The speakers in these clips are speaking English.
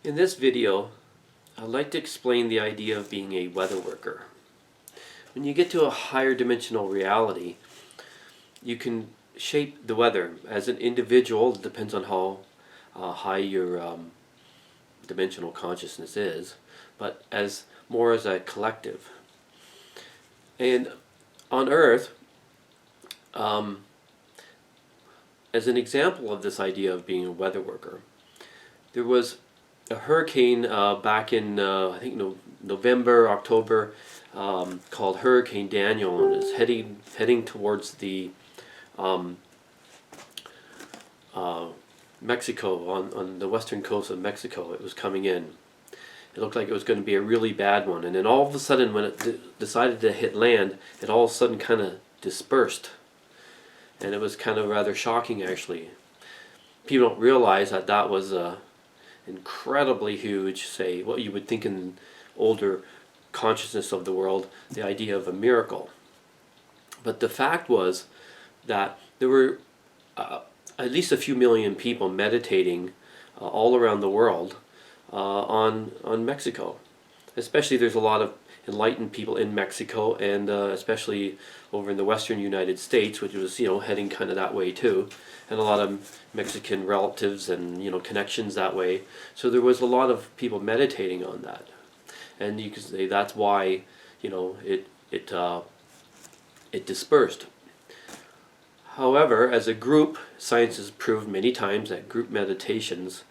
In this video, I'd like to explain the idea of being a weather worker. When you get to a higher dimensional reality, you can shape the weather. As an individual, it depends on how high your dimensional consciousness is, but more as a collective. And on Earth, as an example of this idea of being a weather worker, there was a hurricane back in I think November, October, called Hurricane Daniel, and is heading towards the Mexico, on the western coast of Mexico. It was coming in. It looked like it was going to be a really bad one, and then all of a sudden, when it decided to hit land, it all of a sudden kind of dispersed, and it was kind of rather shocking, actually. People don't realize that that was incredibly huge, say, what you would think in older consciousness of the world, the idea of a miracle. But the fact was that there were at least a few million people meditating all around the world on Mexico. Especially, there's a lot of enlightened people in Mexico, and especially over in the western United States, which was heading kind of that way too, and a lot of Mexican relatives and connections that way. So there was a lot of people meditating on that, and you could say that's why it dispersed. However, as a group, science has proved many times that group meditations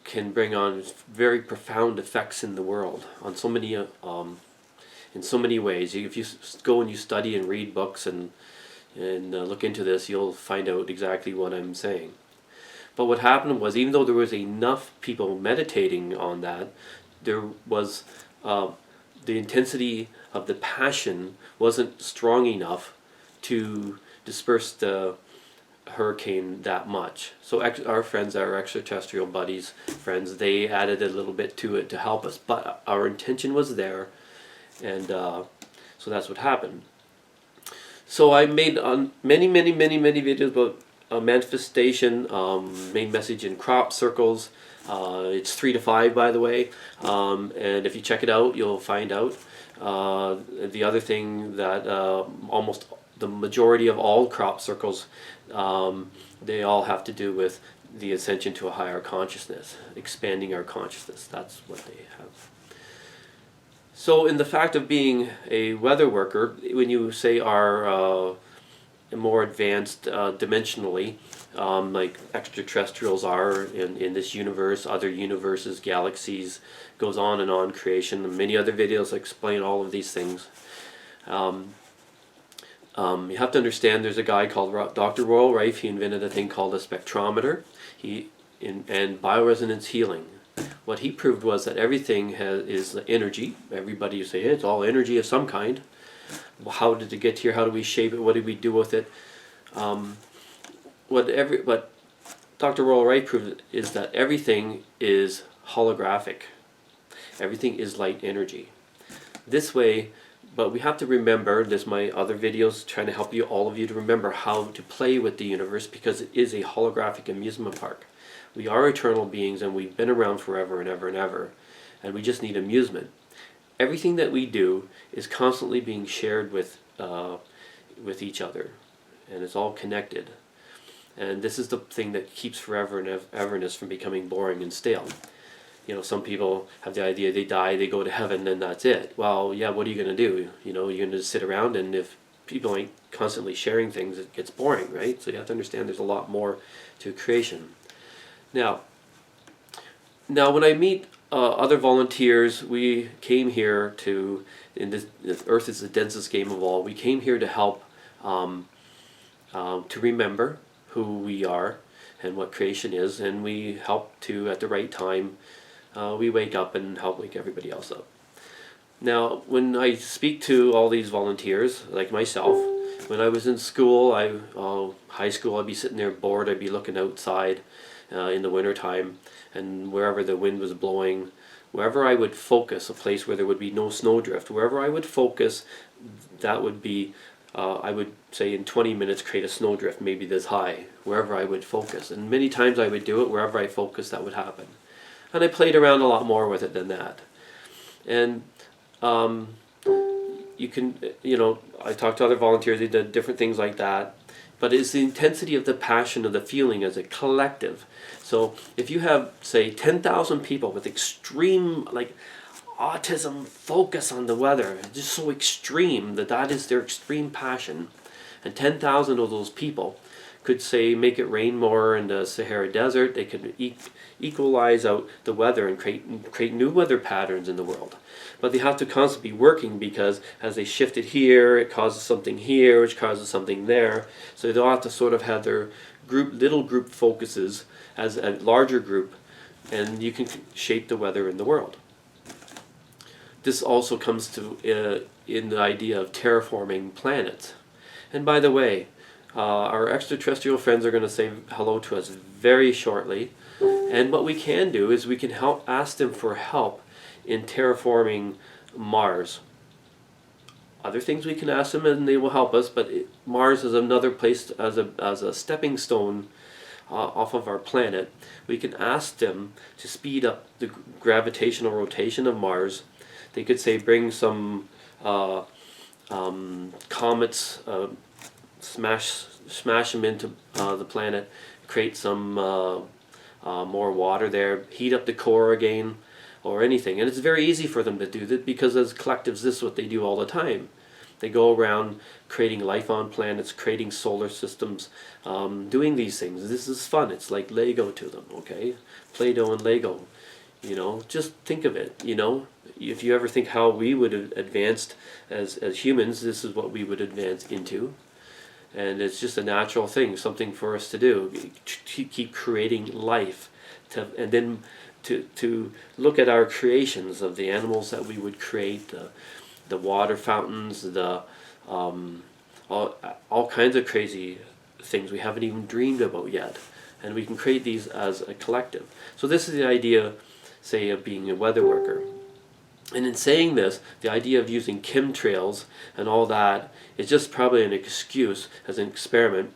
can bring on very profound effects in the world on so many in so many ways. If you go and you study and read books and look into this, you'll find out exactly what I'm saying. But what happened was, even though there was enough people meditating on that, there was the intensity of the passion wasn't strong enough to disperse the hurricane that much. So our friends, our extraterrestrial buddies, friends, they added a little bit to it to help us, but our intention was there, and so that's what happened. So I made many videos about manifestation, main message in crop circles. It's 3 to 5, by the way, and if you check it out, you'll find out. The other thing that almost the majority of all crop circles, they all have to do with the ascension to a higher consciousness, expanding our consciousness. That's what they have. So in the fact of being a weather worker, when you say are more advanced dimensionally, like extraterrestrials are in this universe, other universes, galaxies, goes on and on, creation, and many other videos explain all of these things. You have to understand, there's a guy called Dr. Royal Rife. He invented a thing called a spectrometer and bioresonance healing. What he proved was that everything is energy. Everybody, you say, hey, it's all energy of some kind. Well, how did it get here? How do we shape it? What did we do with it? What Dr. Royal Rife proved is that everything is holographic. Everything is light energy. This way, but we have to remember, there's my other videos trying to help all of you to remember how to play with the universe, because it is a holographic amusement park. We are eternal beings, and we've been around forever and ever and ever, and we just need amusement. Everything that we do is constantly being shared with each other, and it's all connected. And this is the thing that keeps forever and everness from becoming boring and stale. Some people have the idea they die, they go to heaven, and that's it. Well, yeah, what are you going to do? You're going to sit around, and if people ain't constantly sharing things, it gets boring, right? So you have to understand there's a lot more to creation. Now when I meet other volunteers, we came here to, this Earth is the densest game of all, we came here to help to remember who we are and what creation is, and we help to, at the right time, we wake up and help wake everybody else up. Now, when I speak to all these volunteers, like myself, when I was in school, high school, I'd be sitting there bored, I'd be looking outside in the wintertime, and wherever the wind was blowing, wherever I would focus, a place where there would be no snowdrift, wherever I would focus, that would be, I would say in 20 minutes create a snowdrift, maybe this high, wherever I would focus. And many times I would do it, wherever I focused, that would happen. And I played around a lot more with it than that. And you can, I talked to other volunteers, they did different things like that. But it's the intensity of the passion of the feeling as a collective. So if you have, say, 10,000 people with extreme, like, autism focus on the weather, just so extreme that is their extreme passion, and 10,000 of those people could, say, make it rain more in the Sahara Desert, they could equalize out the weather and create new weather patterns in the world. But they have to constantly be working, because as they shift it here, it causes something here, which causes something there. So they'll have to sort of have their little group focuses as a larger group, and you can shape the weather in the world. This also comes to in the idea of terraforming planets. And by the way, our extraterrestrial friends are going to say hello to us very shortly. And what we can do is we can ask them for help in terraforming Mars. Other things we can ask them and they will help us, but Mars is another place as a stepping stone off of our planet. We can ask them to speed up the gravitational rotation of Mars. They could, say, bring some comets, smash them into the planet, create some more water there, heat up the core again, or anything. And it's very easy for them to do that, because as collectives, this is what they do all the time. They go around creating life on planets, creating solar systems, doing these things. This is fun. It's like Lego to them, okay? Play-Doh and Lego. Just think of it, If you ever think how we would have advanced as humans, this is what we would advance into. And it's just a natural thing, something for us to do. Keep creating life. And then to look at our creations of the animals that we would create, the water fountains, the all kinds of crazy things we haven't even dreamed about yet. And we can create these as a collective. So this is the idea, say, of being a weather worker. And in saying this, the idea of using chemtrails and all that is just probably an excuse as an experiment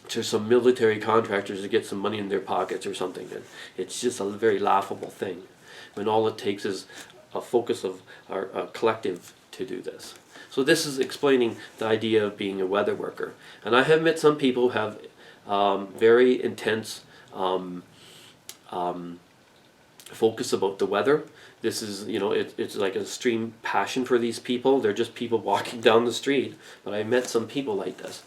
to some military contractors to get some money in their pockets or something. And it's just a very laughable thing, when all it takes is a focus of our collective to do this. So this is explaining the idea of being a weather worker. And I have met some people who have very intense focus about the weather. This is, it's like an extreme passion for these people. They're just people walking down the street. But I met some people like this.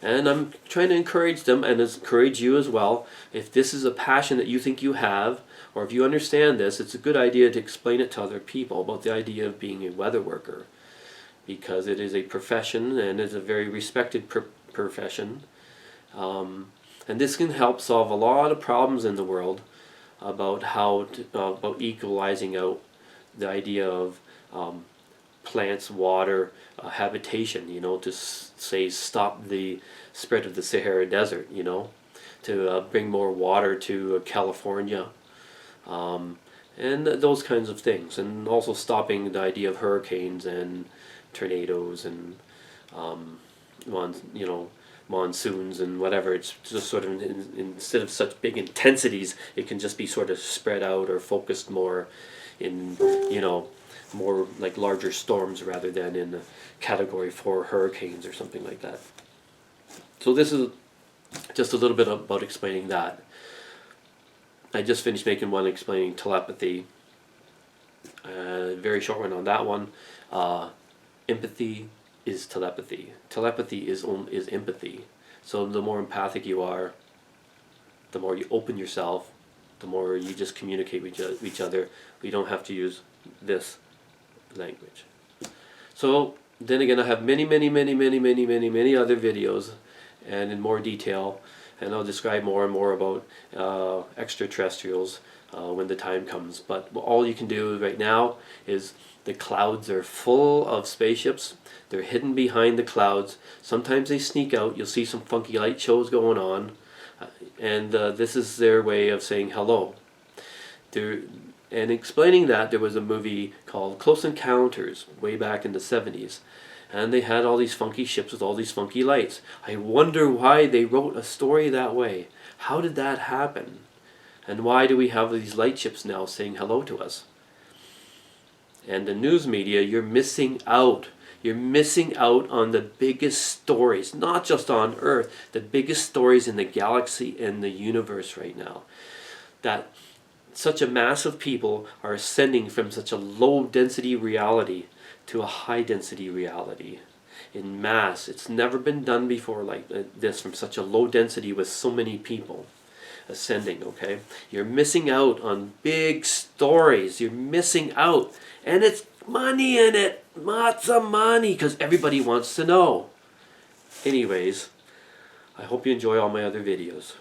And I'm trying to encourage them, and encourage you as well. If this is a passion that you think you have, or if you understand this, it's a good idea to explain it to other people about the idea of being a weather worker. Because it is a profession, and it's a very respected profession. And this can help solve a lot of problems in the world about about equalizing out the idea of plants, water, habitation, to say stop the spread of the Sahara Desert, to bring more water to California, and those kinds of things, and also stopping the idea of hurricanes and tornadoes and monsoons and whatever. It's just sort of, instead of such big intensities, it can just be sort of spread out or focused more in, more like larger storms rather than in a category 4 hurricanes or something like that. So this is just a little bit about explaining that. I just finished making one explaining telepathy. Very short one on that one. Empathy is telepathy. Telepathy is empathy. So the more empathic you are, the more you open yourself, the more you just communicate with each other. We don't have to use this language. So then again, I have many other videos, and in more detail, and I'll describe more and more about extraterrestrials when the time comes. But all you can do right now is, the clouds are full of spaceships. They're hidden behind the clouds. Sometimes they sneak out. You'll see some funky light shows going on. And this is their way of saying hello. And explaining that, there was a movie called Close Encounters way back in the 70s. And they had all these funky ships with all these funky lights. I wonder why they wrote a story that way. How did that happen? And why do we have these light ships now saying hello to us? And the news media, you're missing out. You're missing out on the biggest stories, not just on Earth, the biggest stories in the galaxy and the universe right now. That such a mass of people are ascending from such a low density reality to a high density reality. In mass, it's never been done before like this, from such a low density with so many people ascending, okay? You're missing out on big stories. You're missing out. And it's money in it. Lots of money, because everybody wants to know. Anyways, I hope you enjoy all my other videos.